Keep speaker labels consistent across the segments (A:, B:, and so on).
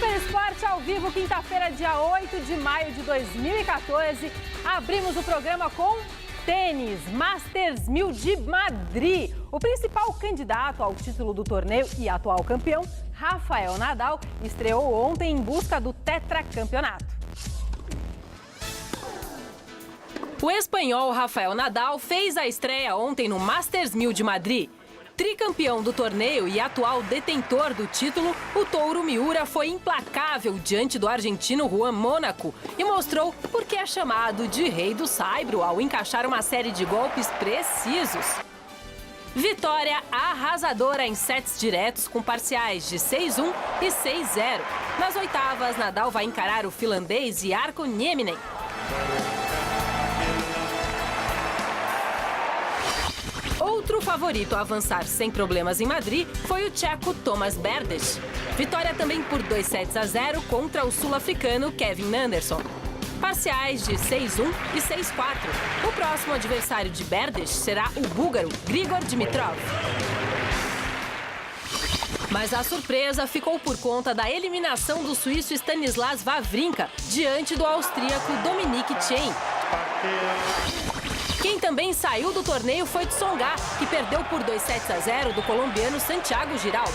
A: Super Esporte ao vivo, quinta-feira, dia 8 de maio de 2014. Abrimos o programa com tênis, Masters 1000 de Madrid. O principal candidato ao título do torneio e atual campeão, Rafael Nadal, estreou ontem em busca do tetracampeonato. O espanhol Rafael Nadal fez a estreia ontem no Masters 1000 de Madrid. Tricampeão do torneio e atual detentor do título, o touro Miura foi implacável diante do argentino Juan Mónaco e mostrou por que é chamado de rei do saibro ao encaixar uma série de golpes precisos. Vitória arrasadora em sets diretos com parciais de 6-1 e 6-0. Nas oitavas, Nadal vai encarar o finlandês Jarkko Nieminen. Outro favorito a avançar sem problemas em Madrid foi o tcheco Tomas Berdych. Vitória também por 2-0 contra o sul-africano Kevin Anderson. Parciais de 6-1 e 6-4. O próximo adversário de Berdych será o búlgaro Grigor Dimitrov. Mas a surpresa ficou por conta da eliminação do suíço Stanislas Wawrinka diante do austríaco Dominic Thiem. Quem também saiu do torneio foi Tsonga, que perdeu por 2-0 do colombiano Santiago Giraldo.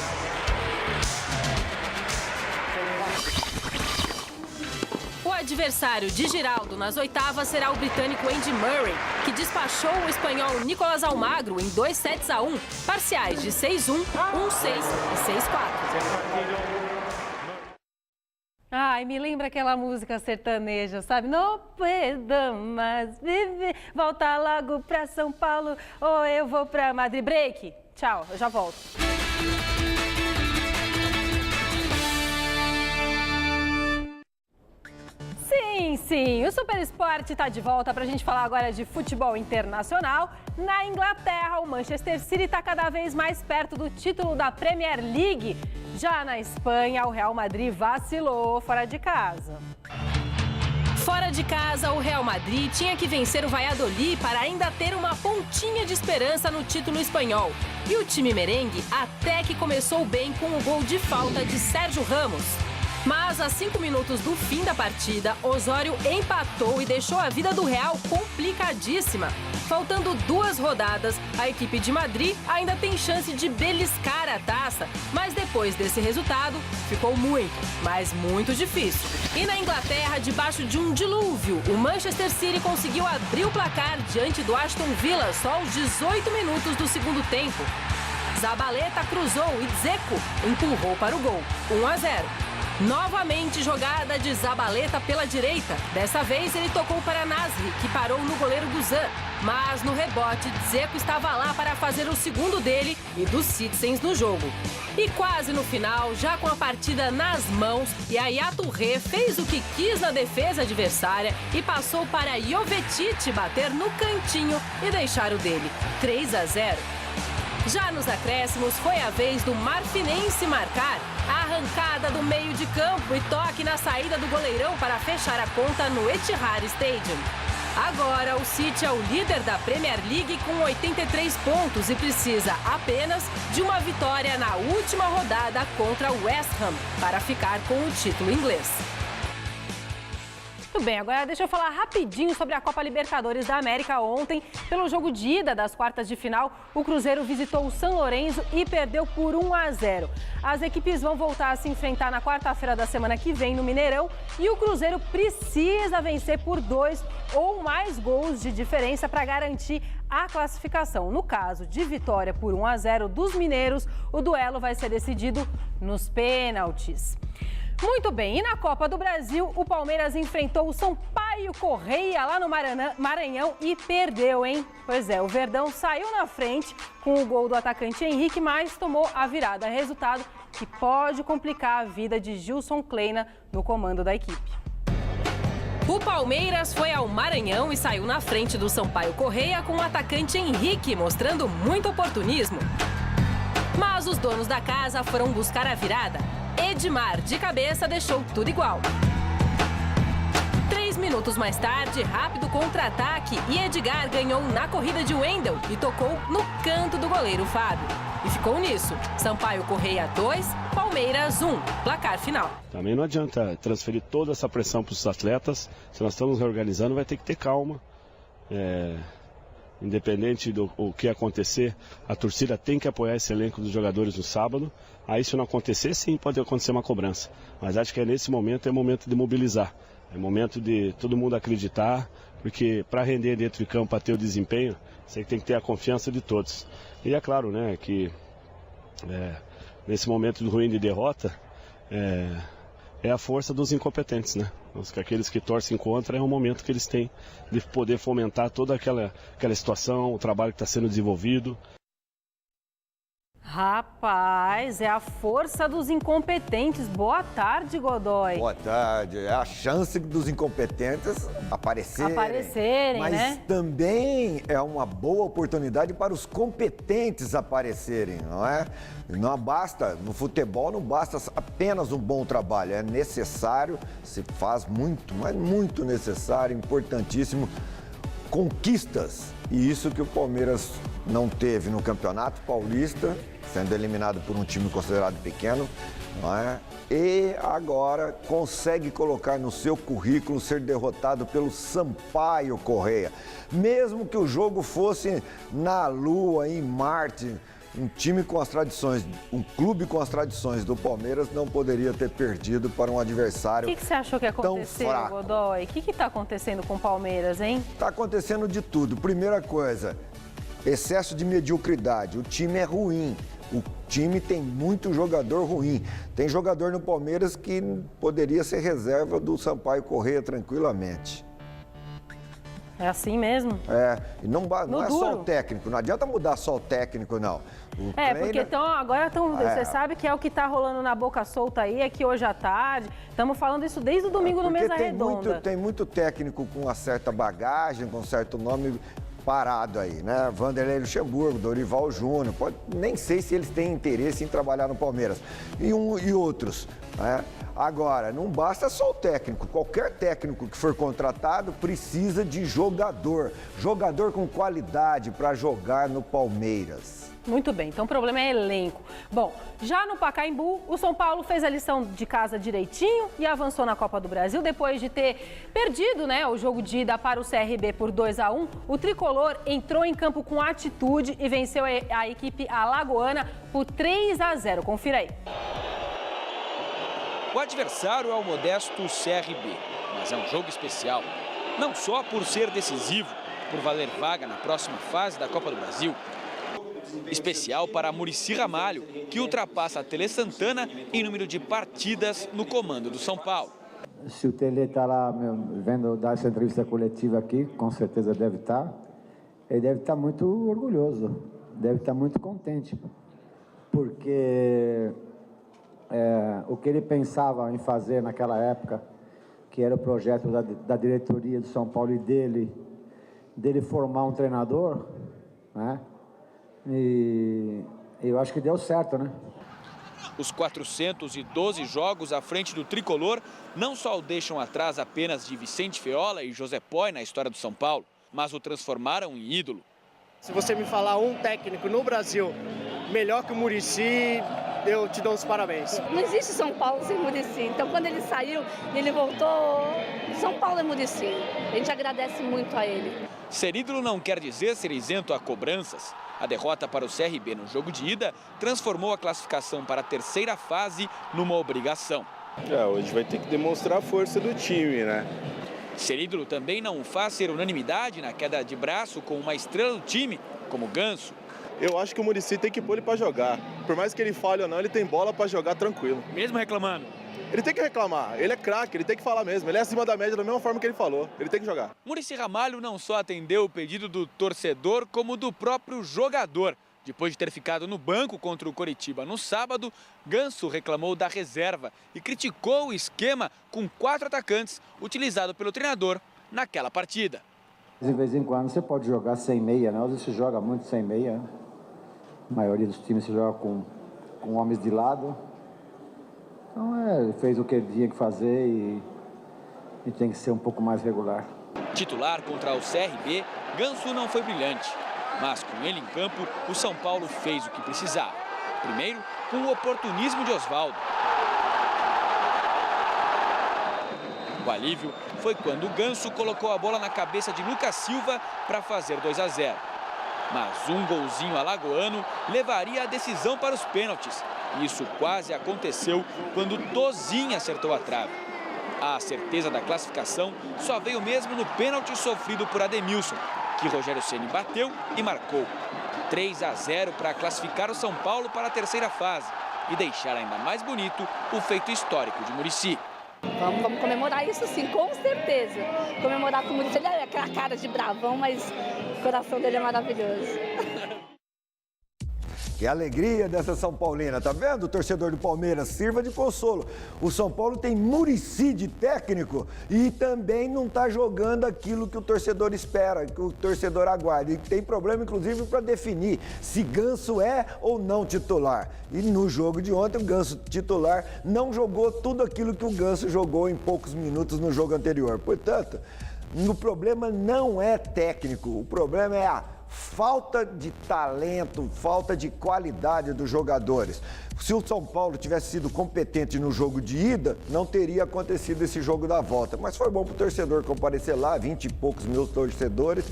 A: O adversário de Giraldo nas oitavas será o britânico Andy Murray, que despachou o espanhol Nicolás Almagro em 2-1, parciais de 6-1, 1-6 e 6-4. Ai, me lembra aquela música sertaneja, sabe? Não puedo mais viver, volta logo pra São Paulo ou eu vou pra Madrid. Break, tchau, eu já volto. Sim, o Super Esporte está de volta para a gente falar agora de futebol internacional. Na Inglaterra, o Manchester City está cada vez mais perto do título da Premier League. Já na Espanha, o Real Madrid vacilou fora de casa. Fora de casa, o Real Madrid tinha que vencer o Valladolid para ainda ter uma pontinha de esperança no título espanhol. E o time merengue até que começou bem com o gol de falta de Sérgio Ramos. Mas, a 5 minutos do fim da partida, Osório empatou e deixou a vida do Real complicadíssima. Faltando 2 rodadas, a equipe de Madrid ainda tem chance de beliscar a taça. Mas depois desse resultado, ficou muito, mas muito difícil. E na Inglaterra, debaixo de um dilúvio, o Manchester City conseguiu abrir o placar diante do Aston Villa só aos 18 minutos do segundo tempo. Zabaleta cruzou e Dzeko empurrou para o gol, 1-0. Novamente jogada de Zabaleta pela direita. Dessa vez ele tocou para Nasri, que parou no goleiro Guzan. Mas no rebote, Dzeko estava lá para fazer o segundo dele e dos Citizens no jogo. E quase no final, já com a partida nas mãos, Yaya Touré fez o que quis na defesa adversária e passou para Jovetic bater no cantinho e deixar o dele, 3-0. Já nos acréscimos, foi a vez do marfinense marcar. Arrancada do meio de campo e toque na saída do goleirão para fechar a conta no Etihad Stadium. Agora, o City é o líder da Premier League com 83 pontos e precisa apenas de uma vitória na última rodada contra o West Ham para ficar com o título inglês. Muito bem, agora deixa eu falar rapidinho sobre a Copa Libertadores da América. Ontem, pelo jogo de ida das quartas de final, o Cruzeiro visitou o São Lourenço e perdeu por 1-0. As equipes vão voltar a se enfrentar na quarta-feira da semana que vem no Mineirão e o Cruzeiro precisa vencer por 2 ou mais gols de diferença para garantir a classificação. No caso de vitória por 1-0 dos mineiros, o duelo vai ser decidido nos pênaltis. Muito bem, e na Copa do Brasil, o Palmeiras enfrentou o Sampaio Corrêa lá no Maranhão e perdeu, hein? Pois é, o Verdão saiu na frente com o gol do atacante Henrique, mas tomou a virada. Resultado que pode complicar a vida de Gilson Kleina no comando da equipe. O Palmeiras foi ao Maranhão e saiu na frente do Sampaio Corrêa com o atacante Henrique, mostrando muito oportunismo. Mas os donos da casa foram buscar a virada. Edmar, de cabeça, deixou tudo igual. 3 minutos mais tarde, rápido contra-ataque e Edgar ganhou na corrida de Wendel e tocou no canto do goleiro Fábio. E ficou nisso. Sampaio Corrêa 2, Palmeiras 1. Placar final.
B: Também não adianta transferir toda essa pressão para os atletas. Se nós estamos reorganizando, vai ter que ter calma. Independente do que acontecer, a torcida tem que apoiar esse elenco dos jogadores no sábado. Aí, se não acontecer, sim, pode acontecer uma cobrança. Mas acho que nesse momento é momento de mobilizar. É momento de todo mundo acreditar, porque para render dentro de campo, para ter o desempenho, você tem que ter a confiança de todos. E é claro, né, que nesse momento ruim de derrota, é a força dos incompetentes, né? Aqueles que torcem contra, é um momento que eles têm de poder fomentar toda aquela situação, o trabalho que está sendo desenvolvido.
A: Rapaz, é a força dos incompetentes. Boa tarde, Godoy.
C: Boa tarde. É a chance dos incompetentes aparecerem,
A: mas né?
C: Também é uma boa oportunidade para os competentes aparecerem, não é? Não basta, no futebol não basta apenas um bom trabalho, é necessário, se faz muito, mas muito necessário, importantíssimo, conquistas. E isso que o Palmeiras não teve no Campeonato Paulista, sendo eliminado por um time considerado pequeno, não é? E agora consegue colocar no seu currículo ser derrotado pelo Sampaio Corrêa. Mesmo que o jogo fosse na Lua, em Marte, um time com as tradições, um clube com as tradições do Palmeiras não poderia ter perdido para um adversário.
A: O que você achou que aconteceu, Godoy? O que está acontecendo com o Palmeiras, hein?
C: Está acontecendo de tudo. Primeira coisa, excesso de mediocridade. O time é ruim. O time tem muito jogador ruim. Tem jogador no Palmeiras que poderia ser reserva do Sampaio Corrêa tranquilamente.
A: É assim mesmo?
C: E não é só o técnico, não adianta mudar só o técnico, não.
A: Porque agora você sabe que é o que está rolando na boca solta aí, é que hoje à tarde, estamos falando isso desde o domingo no Mesa Redonda.
C: Tem muito técnico com uma certa bagagem, com um certo nome parado aí, né? Vanderlei Luxemburgo, Dorival Júnior, nem sei se eles têm interesse em trabalhar no Palmeiras. E outros, né? Agora, não basta só o técnico. Qualquer técnico que for contratado precisa de jogador. Jogador com qualidade para jogar no Palmeiras.
A: Muito bem, então o problema é elenco. Bom, já no Pacaembu, o São Paulo fez a lição de casa direitinho e avançou na Copa do Brasil. Depois de ter perdido, o jogo de ida para o CRB por 2-1, o tricolor entrou em campo com atitude e venceu a equipe alagoana por 3-0. Confira aí.
D: O adversário é o modesto CRB, mas é um jogo especial. Não só por ser decisivo, por valer vaga na próxima fase da Copa do Brasil. Especial para Muricy Ramalho, que ultrapassa a Tele Santana em número de partidas no comando do São Paulo.
E: Se o Tele está lá vendo dar essa entrevista coletiva aqui, com certeza deve estar. Ele deve estar muito orgulhoso, deve estar muito contente, porque o que ele pensava em fazer naquela época, que era o projeto da diretoria do São Paulo e dele formar um treinador, né? E eu acho que deu certo, né?
D: Os 412 jogos à frente do tricolor não só o deixam atrás apenas de Vicente Feola e José Poy na história do São Paulo, mas o transformaram em ídolo.
F: Se você me falar um técnico no Brasil melhor que o Muricy, eu te dou os parabéns.
G: Não existe São Paulo sem Muricy. Então, quando ele saiu e ele voltou, São Paulo é Muricy. A gente agradece muito a ele.
D: Ser ídolo não quer dizer ser isento a cobranças. A derrota para o CRB no jogo de ida transformou a classificação para a terceira fase numa obrigação.
H: Hoje vai ter que demonstrar a força do time, né?
D: Ser ídolo também não faz ser unanimidade na queda de braço com uma estrela do time, como Ganso.
H: Eu acho que o Muricy tem que pôr ele para jogar. Por mais que ele falhe ou não, ele tem bola para jogar tranquilo.
D: Mesmo reclamando?
H: Ele tem que reclamar, ele é craque, ele tem que falar mesmo. Ele é acima da média da mesma forma que ele falou, ele tem que jogar.
D: Muricy Ramalho não só atendeu o pedido do torcedor, como do próprio jogador. Depois de ter ficado no banco contra o Coritiba no sábado, Ganso reclamou da reserva e criticou o esquema com 4 atacantes utilizado pelo treinador naquela partida.
E: De vez em quando você pode jogar sem meia, né? Às vezes se joga muito sem meia. A maioria dos times se joga com homens de lado. Então ele fez o que ele tinha que fazer e tem que ser um pouco mais regular.
D: Titular contra o CRB, Ganso não foi brilhante. Mas com ele em campo, o São Paulo fez o que precisava. Primeiro, com o oportunismo de Osvaldo. O alívio foi quando o Ganso colocou a bola na cabeça de Lucas Silva para fazer 2-0. Mas um golzinho alagoano levaria a decisão para os pênaltis. Isso quase aconteceu quando Tozinho acertou a trave. A certeza da classificação só veio mesmo no pênalti sofrido por Ademilson, que Rogério Ceni bateu e marcou. 3-0 para classificar o São Paulo para a terceira fase e deixar ainda mais bonito o feito histórico de Muricy.
G: Vamos comemorar isso sim, com certeza. Comemorar com o Muricy, ele é aquela cara de bravão, mas o coração dele é maravilhoso.
C: Que alegria dessa São Paulina, tá vendo? O torcedor do Palmeiras, sirva de consolo. O São Paulo tem Muricy de técnico e também não tá jogando aquilo que o torcedor espera, que o torcedor aguarda. E tem problema, inclusive, para definir se Ganso é ou não titular. E no jogo de ontem, o Ganso titular não jogou tudo aquilo que o Ganso jogou em poucos minutos no jogo anterior. Portanto, o problema não é técnico, o problema é a falta de talento, falta de qualidade dos jogadores. Se o São Paulo tivesse sido competente no jogo de ida, não teria acontecido esse jogo da volta. Mas foi bom para o torcedor comparecer lá, 20 e poucos mil torcedores,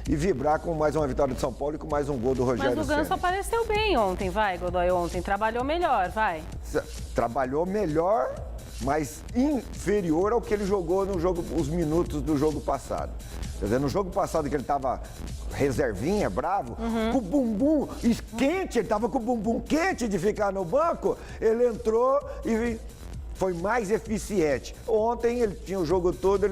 C: e vibrar com mais uma vitória do São Paulo e com mais um gol do Rogério Ceni.
A: Mas o Ganso apareceu bem ontem, vai, Godoy, ontem. Trabalhou melhor, vai.
C: Trabalhou melhor, mas inferior ao que ele jogou no jogo, os minutos do jogo passado. Quer dizer, no jogo passado que ele estava reservinha, bravo, com o bumbum quente, ele estava com o bumbum quente de ficar no banco, ele entrou e foi mais eficiente. Ontem ele tinha o jogo todo,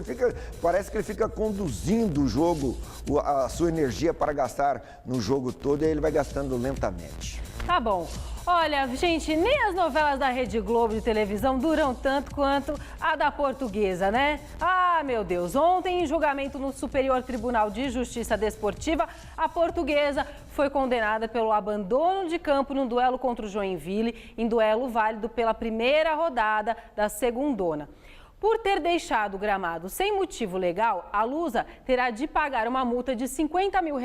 C: parece que ele fica conduzindo o jogo, a sua energia para gastar no jogo todo, e aí ele vai gastando lentamente.
A: Tá bom. Olha, gente, nem as novelas da Rede Globo de televisão duram tanto quanto a da Portuguesa, né? Ah, meu Deus, ontem, em julgamento no Superior Tribunal de Justiça Desportiva, a Portuguesa foi condenada pelo abandono de campo no duelo contra o Joinville, em duelo válido pela primeira rodada da segundona. Por ter deixado o gramado sem motivo legal, a Lusa terá de pagar uma multa de R$50 mil,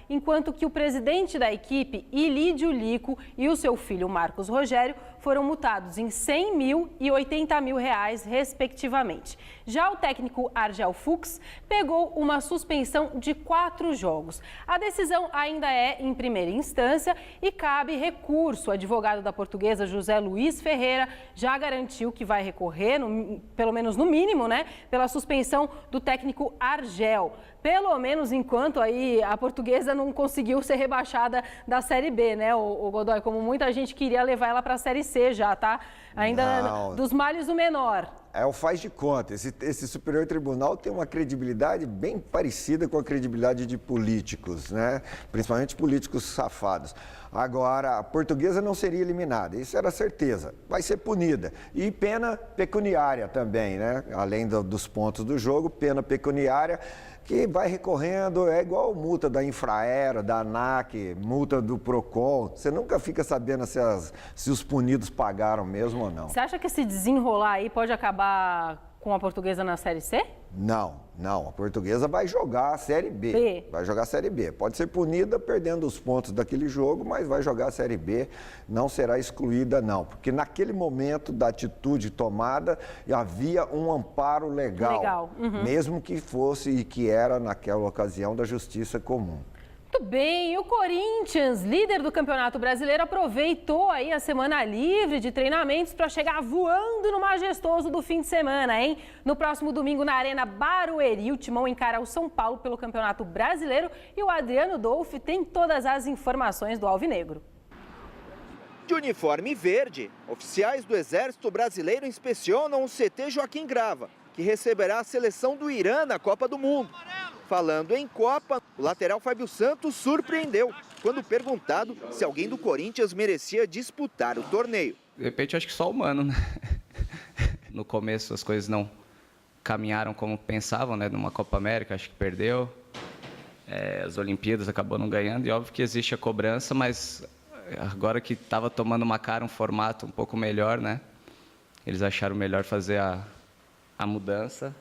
A: enquanto que o presidente da equipe, Ilídio Lico, e o seu filho, Marcos Rogério, foram multados em R$100 mil e R$80 mil, respectivamente. Já o técnico Argel Fuchs pegou uma suspensão de 4 jogos. A decisão ainda é em primeira instância e cabe recurso. O advogado da Portuguesa, José Luiz Ferreira, já garantiu que vai recorrer, pelo menos no mínimo, né, pela suspensão do técnico Argel. Pelo menos enquanto aí a Portuguesa não conseguiu ser rebaixada da Série B, né, o Godoy? Como muita gente queria levar ela para a Série C já, tá? Ainda não. Dos males o menor.
C: É o faz de conta. Esse Superior Tribunal tem uma credibilidade bem parecida com a credibilidade de políticos, né? Principalmente políticos safados. Agora, a Portuguesa não seria eliminada, isso era certeza. Vai ser punida. E pena pecuniária também, né? Além dos pontos do jogo, pena pecuniária que vai recorrendo, é igual multa da Infraero, da ANAC, multa do Procon. Você nunca fica sabendo se os punidos pagaram mesmo ou não.
A: Você acha que se desenrolar aí pode acabar com a Portuguesa na Série C?
C: Não. A Portuguesa vai jogar a Série B. Vai jogar a Série B. Pode ser punida perdendo os pontos daquele jogo, mas vai jogar a Série B. Não será excluída, não. Porque naquele momento da atitude tomada, havia um amparo legal. Mesmo que fosse e que era, naquela ocasião, da Justiça Comum.
A: Muito bem, o Corinthians, líder do Campeonato Brasileiro, aproveitou aí a semana livre de treinamentos para chegar voando no majestoso do fim de semana, hein? No próximo domingo, na Arena Barueri, o Timão encara o São Paulo pelo Campeonato Brasileiro e o Adriano Dolfi tem todas as informações do Alvinegro.
I: De uniforme verde, oficiais do Exército Brasileiro inspecionam o CT Joaquim Grava, que receberá a seleção do Irã na Copa do Mundo. Falando em Copa, o lateral Fábio Santos surpreendeu quando perguntado se alguém do Corinthians merecia disputar o torneio.
J: De repente, acho que só o Mano, né? No começo as coisas não caminharam como pensavam, né? Numa Copa América, acho que perdeu. As Olimpíadas acabou não ganhando e óbvio que existe a cobrança, mas agora que estava tomando uma cara, um formato um pouco melhor, né? Eles acharam melhor fazer a mudança.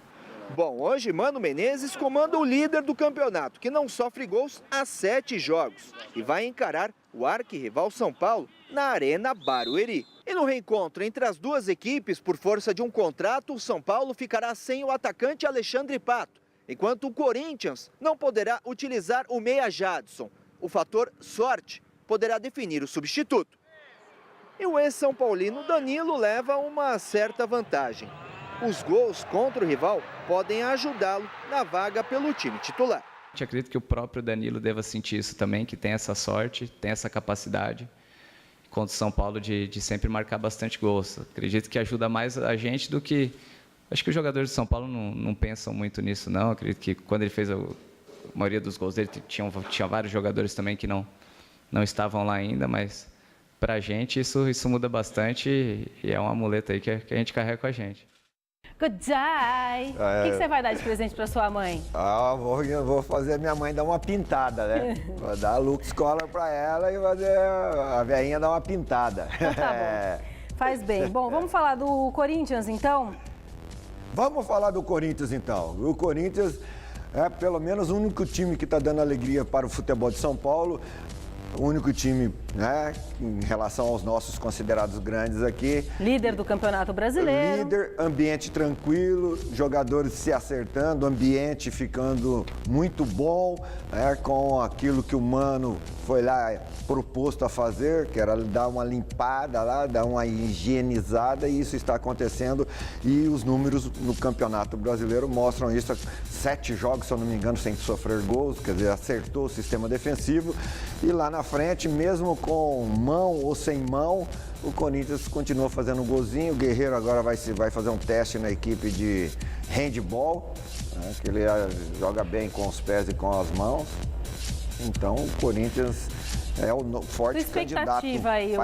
I: Bom, hoje Mano Menezes comanda o líder do campeonato, que não sofre gols há 7 jogos. E vai encarar o arquirrival São Paulo na Arena Barueri. E no reencontro entre as duas equipes, por força de um contrato, o São Paulo ficará sem o atacante Alexandre Pato, enquanto o Corinthians não poderá utilizar o meia Jadson. O fator sorte poderá definir o substituto. E o ex-São Paulino Danilo leva uma certa vantagem. Os gols contra o rival podem ajudá-lo na vaga pelo time titular.
J: Eu acredito que o próprio Danilo deva sentir isso também, que tem essa sorte, tem essa capacidade contra o São Paulo de sempre marcar bastante gols. Acredito que ajuda mais a gente do que... Acho que os jogadores de São Paulo não pensam muito nisso, não. Acredito que quando ele fez a maioria dos gols dele, tinha vários jogadores também que não estavam lá ainda, mas para a gente isso muda bastante e é um amuleto aí que a gente carrega com a gente.
A: Good day! O que você vai dar de presente para sua mãe?
C: Vou fazer minha mãe dar uma pintada, né? Vou dar a Lux Collar para ela e fazer a velhinha dar uma pintada.
A: Então tá bom. Faz bem. Bom, vamos falar do Corinthians, então?
C: Vamos falar do Corinthians, então. O Corinthians é pelo menos o único time que está dando alegria para o futebol de São Paulo. O único time, né, em relação aos nossos considerados grandes aqui.
A: Líder do Campeonato Brasileiro.
C: Líder, ambiente tranquilo, jogadores se acertando, ambiente ficando muito bom, né, com aquilo que o Mano foi lá proposto a fazer, que era dar uma limpada lá, dar uma higienizada, e isso está acontecendo. E os números no Campeonato Brasileiro mostram isso. 7 jogos, se eu não me engano, sem sofrer gols, quer dizer, acertou o sistema defensivo. E lá na frente, mesmo com mão ou sem mão, o Corinthians continua fazendo um golzinho. O Guerreiro agora vai fazer um teste na equipe de handball, né, que ele joga bem com os pés e com as mãos. Então, o Corinthians é o forte candidato
A: aí,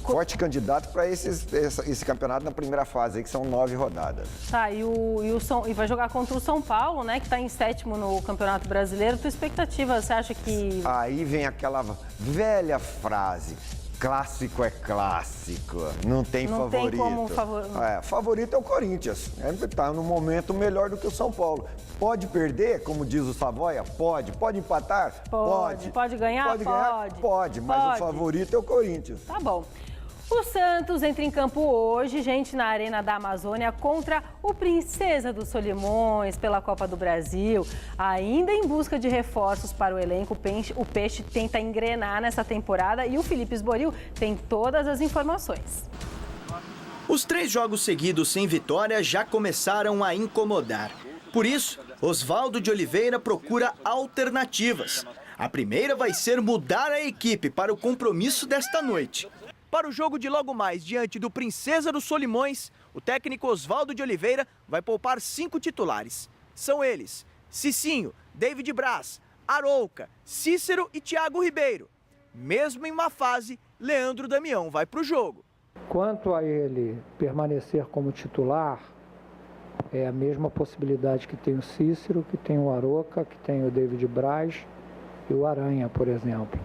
C: forte candidato para esse campeonato na primeira fase, aí, que são 9 rodadas.
A: Tá, e vai jogar contra o São Paulo, né, que está em 7º no Campeonato Brasileiro. Tua expectativa, você acha que... Aí
C: vem aquela velha frase: clássico é clássico, não tem favorito.
A: Tem como
C: favorito é o Corinthians, está num momento melhor do que o São Paulo. Pode perder, como diz o Savoia? Pode. Pode empatar? Pode.
A: Pode ganhar?
C: Pode, mas o favorito é o Corinthians.
A: Tá bom. O Santos entra em campo hoje, gente, na Arena da Amazônia, contra o Princesa dos Solimões pela Copa do Brasil. Ainda em busca de reforços para o elenco, o Peixe tenta engrenar nessa temporada e o Felipe Esboril tem todas as informações.
K: Os 3 jogos seguidos sem vitória já começaram a incomodar. Por isso, Oswaldo de Oliveira procura alternativas. A primeira vai ser mudar a equipe para o compromisso desta noite. Para o jogo de logo mais diante do Princesa dos Solimões, o técnico Oswaldo de Oliveira vai poupar 5 titulares. São eles: Cicinho, David Braz, Arouca, Cícero e Thiago Ribeiro. Mesmo em uma fase, Leandro Damião vai para o jogo.
L: Quanto a ele permanecer como titular, é a mesma possibilidade que tem o Cícero, que tem o Arouca, que tem o David Braz e o Aranha, por exemplo.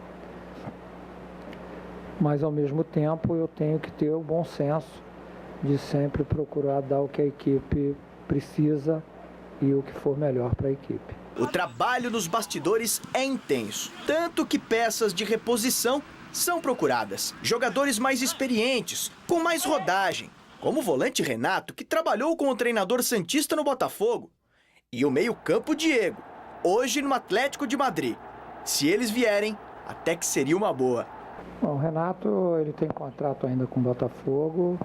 L: Mas, ao mesmo tempo, eu tenho que ter o bom senso de sempre procurar dar o que a equipe precisa e o que for melhor para a equipe.
K: O trabalho nos bastidores é intenso, tanto que peças de reposição são procuradas. Jogadores mais experientes, com mais rodagem, como o volante Renato, que trabalhou com o treinador santista no Botafogo, e o meio-campo Diego, hoje no Atlético de Madrid. Se eles vierem, até que seria uma boa.
L: Bom, o Renato, ele tem contrato ainda com o Botafogo.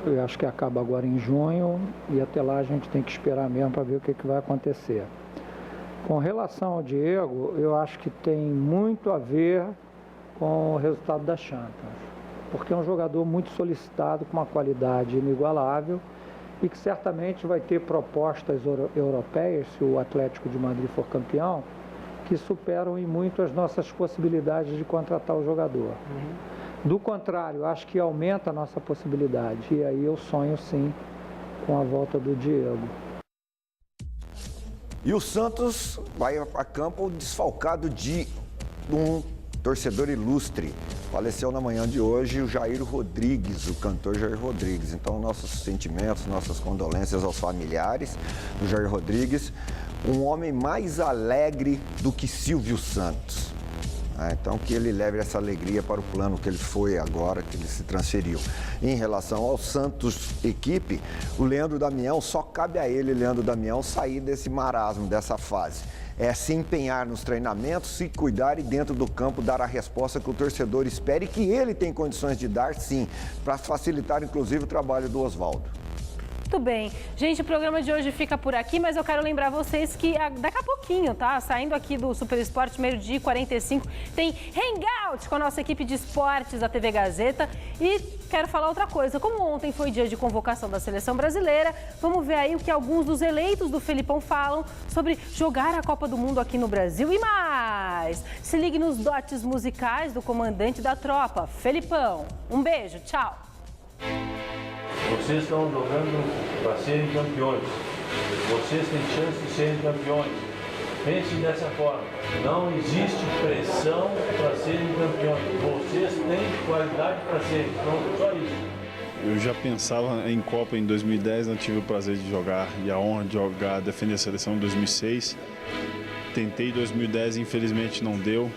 L: Eu acho que acaba agora em junho e até lá a gente tem que esperar mesmo para ver o que vai acontecer. Com relação ao Diego, eu acho que tem muito a ver com o resultado da Champions, porque é um jogador muito solicitado, com uma qualidade inigualável e que certamente vai ter propostas europeias, se o Atlético de Madrid for campeão, que superam em muito as nossas possibilidades de contratar o jogador. Do contrário, acho que aumenta a nossa possibilidade. E aí eu sonho, sim, com a volta do Diego.
C: E o Santos vai a campo desfalcado de um torcedor ilustre. Faleceu na manhã de hoje o Jair Rodrigues, o cantor Jair Rodrigues. Então, nossos sentimentos, nossas condolências aos familiares do Jair Rodrigues. Um homem mais alegre do que Silvio Santos. Então, que ele leve essa alegria para o plano que ele foi agora, que ele se transferiu. Em relação ao Santos equipe, o Leandro Damião, só cabe a ele, Leandro Damião, sair desse marasmo, dessa fase. É se empenhar nos treinamentos, se cuidar e dentro do campo dar a resposta que o torcedor espera e que ele tem condições de dar, sim, para facilitar, inclusive, o trabalho do Oswaldo.
A: Muito bem. Gente, o programa de hoje fica por aqui, mas eu quero lembrar vocês que daqui a pouquinho, tá? Saindo aqui do Super Esporte, 12h45, tem Hangout com a nossa equipe de esportes da TV Gazeta. E quero falar outra coisa. Como ontem foi dia de convocação da Seleção Brasileira, vamos ver aí o que alguns dos eleitos do Felipão falam sobre jogar a Copa do Mundo aqui no Brasil e mais. Se ligue nos dotes musicais do comandante da tropa, Felipão. Um beijo, tchau.
M: Vocês estão jogando para serem campeões. Vocês têm chance de serem campeões. Pensem dessa forma. Não existe pressão para serem campeões. Vocês têm qualidade para serem. Pronto, só isso.
N: Eu já pensava em Copa em 2010, não tive o prazer de jogar e a honra de jogar, defender a seleção em 2006. Tentei em 2010, infelizmente não deu.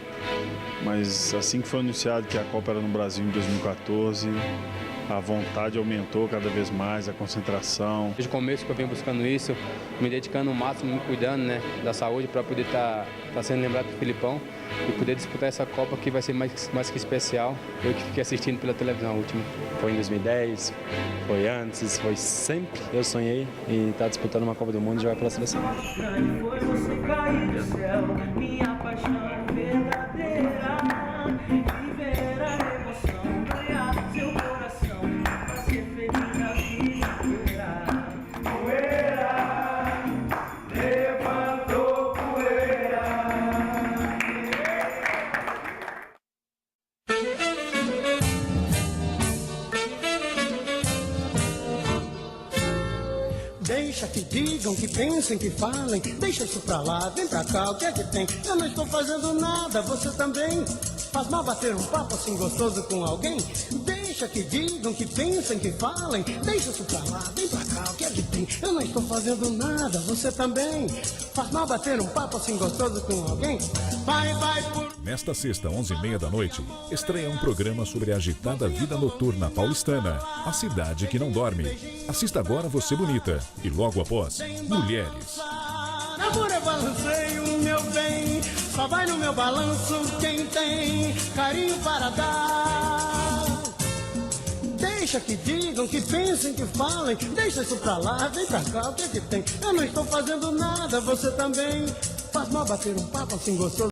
N: Mas assim que foi anunciado que a Copa era no Brasil em 2014... a vontade aumentou cada vez mais, a concentração.
O: Desde o começo que eu venho buscando isso, me dedicando o máximo, me cuidando, né, da saúde para poder estar sendo lembrado do Felipão e poder disputar essa Copa que vai ser mais que especial. Eu que fiquei assistindo pela televisão a última.
P: Foi em 2010, foi antes, foi sempre. Eu sonhei em estar disputando uma Copa do Mundo e jogar pela seleção.
Q: Foi você cair do céu, minha paixão verdadeira, e ver a emoção ganhar seu coração.
R: Deixa que digam, que pensem, que falem. Deixa isso pra lá, vem pra cá, o que é que tem? Eu não estou fazendo nada, você também. Faz mal bater um papo assim gostoso com alguém? Deixa que digam, que pensem, que falem. Deixa isso pra lá, vem pra cá, o que é que tem? Eu não estou fazendo nada, você também. Faz mal bater um papo assim gostoso com alguém? Vai por...
S: Nesta sexta, 11h30 da noite, estreia um programa sobre a agitada vida noturna paulistana, a cidade que não dorme. Assista agora Você Bonita e logo após, Mulheres.
R: Amor é balanceio, meu bem, só vai no meu balanço quem tem carinho para dar. Deixa que digam, que pensem, que falem. Deixa isso pra lá, vem pra cá, o que é que tem? Eu não estou fazendo nada, você também. Faz mal bater um papo assim gostoso.